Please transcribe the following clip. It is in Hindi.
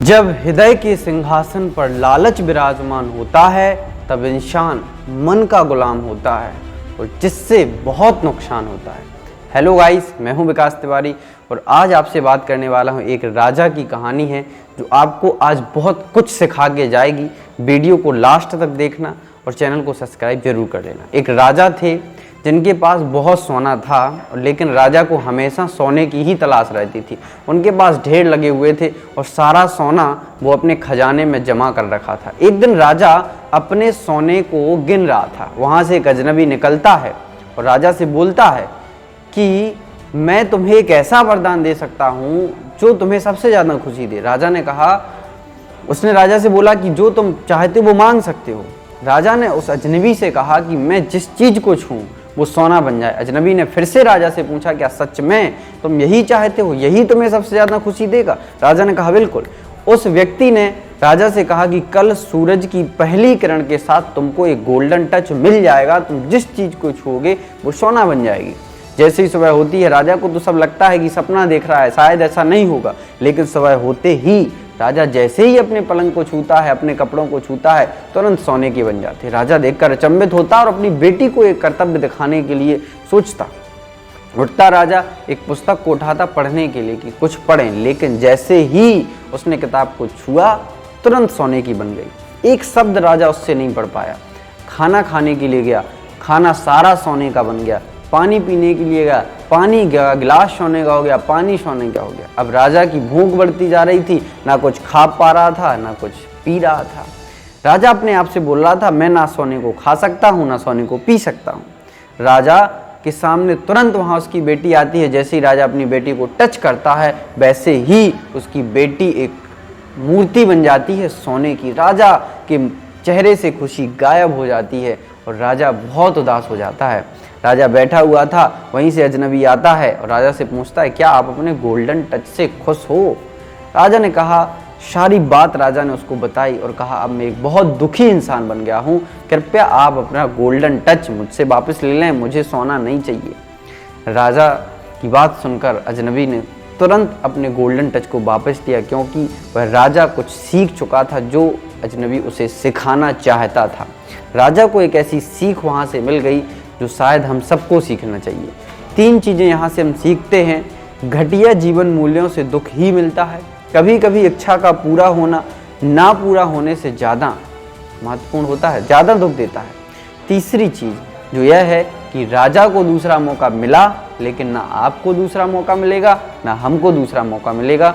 जब हृदय के सिंहासन पर लालच विराजमान होता है तब इंसान मन का गुलाम होता है और जिससे बहुत नुकसान होता है। हेलो गाइस, मैं हूं विकास तिवारी और आज आपसे बात करने वाला हूं एक राजा की कहानी है जो आपको आज बहुत कुछ सिखा के जाएगी। वीडियो को लास्ट तक देखना और चैनल को सब्सक्राइब जरूर कर लेना। एक राजा थे जिनके पास बहुत सोना था, लेकिन राजा को हमेशा सोने की ही तलाश रहती थी। उनके पास ढेर लगे हुए थे और सारा सोना वो अपने खजाने में जमा कर रखा था। एक दिन राजा अपने सोने को गिन रहा था। वहाँ से एक अजनबी निकलता है और राजा से बोलता है कि मैं तुम्हें एक ऐसा वरदान दे सकता हूँ जो तुम्हें सबसे ज़्यादा खुशी दे। राजा ने कहा, उसने राजा से बोला कि जो तुम चाहते हो वो मांग सकते हो। राजा ने उस अजनबी से कहा कि मैं जिस चीज़ को छूं वो सोना बन जाए। अजनबी ने फिर से राजा से पूछा, क्या सच में तुम यही चाहते हो, यही तुम्हें सबसे ज़्यादा खुशी देगा? राजा ने कहा बिल्कुल। उस व्यक्ति ने राजा से कहा कि कल सूरज की पहली किरण के साथ तुमको एक गोल्डन टच मिल जाएगा, तुम जिस चीज़ को छूओगे वो सोना बन जाएगी। जैसे ही सुबह होती है, राजा को तो सब लगता है कि सपना देख रहा है, शायद ऐसा नहीं होगा, लेकिन सुबह होते ही राजा जैसे ही अपने पलंग को छूता है, अपने कपड़ों को छूता है, तुरंत सोने की बन जाती है। राजा देखकर अचंभित होता और अपनी बेटी को एक कर्तव्य दिखाने के लिए सोचता। उठता राजा एक पुस्तक को उठाता पढ़ने के लिए कि कुछ पढ़ें, लेकिन जैसे ही उसने किताब को छुआ तुरंत सोने की बन गई। एक शब्द राजा उससे नहीं पढ़ पाया। खाना खाने के लिए गया, खाना सारा सोने का बन गया। पानी पीने के लिए गया, पानी गया, गिलास सोने का हो गया, पानी सोने का हो गया। अब राजा की भूख बढ़ती जा रही थी, ना कुछ खा पा रहा था ना कुछ पी रहा था। राजा अपने आप से बोल रहा था, मैं ना सोने को खा सकता हूँ ना सोने को पी सकता हूँ। राजा के सामने तुरंत वहाँ उसकी बेटी आती है। जैसे ही राजा अपनी बेटी को टच करता है वैसे ही उसकी बेटी एक मूर्ति बन जाती है सोने की। राजा के चेहरे से खुशी गायब हो जाती है और राजा बहुत उदास हो जाता है। राजा बैठा हुआ था, वहीं से अजनबी आता है और राजा से पूछता है, क्या आप अपने गोल्डन टच से खुश हो? राजा ने कहा, सारी बात राजा ने उसको बताई और कहा, अब मैं एक बहुत दुखी इंसान बन गया हूँ, कृपया आप अपना गोल्डन टच मुझसे वापस ले लें, मुझे सोना नहीं चाहिए। राजा की बात सुनकर अजनबी ने तुरंत अपने गोल्डन टच को वापस दिया, क्योंकि वह राजा कुछ सीख चुका था जो अजनबी उसे सिखाना चाहता था। राजा को एक ऐसी सीख वहाँ से मिल गई जो शायद हम सबको सीखना चाहिए। 3 चीज़ें यहाँ से हम सीखते हैं। घटिया जीवन मूल्यों से दुख ही मिलता है। कभी कभी इच्छा का पूरा होना ना पूरा होने से ज़्यादा महत्वपूर्ण होता है, ज़्यादा दुख देता है। तीसरी चीज़ जो यह है कि राजा को दूसरा मौका मिला, लेकिन ना आपको दूसरा मौका मिलेगा ना हमको दूसरा मौका मिलेगा।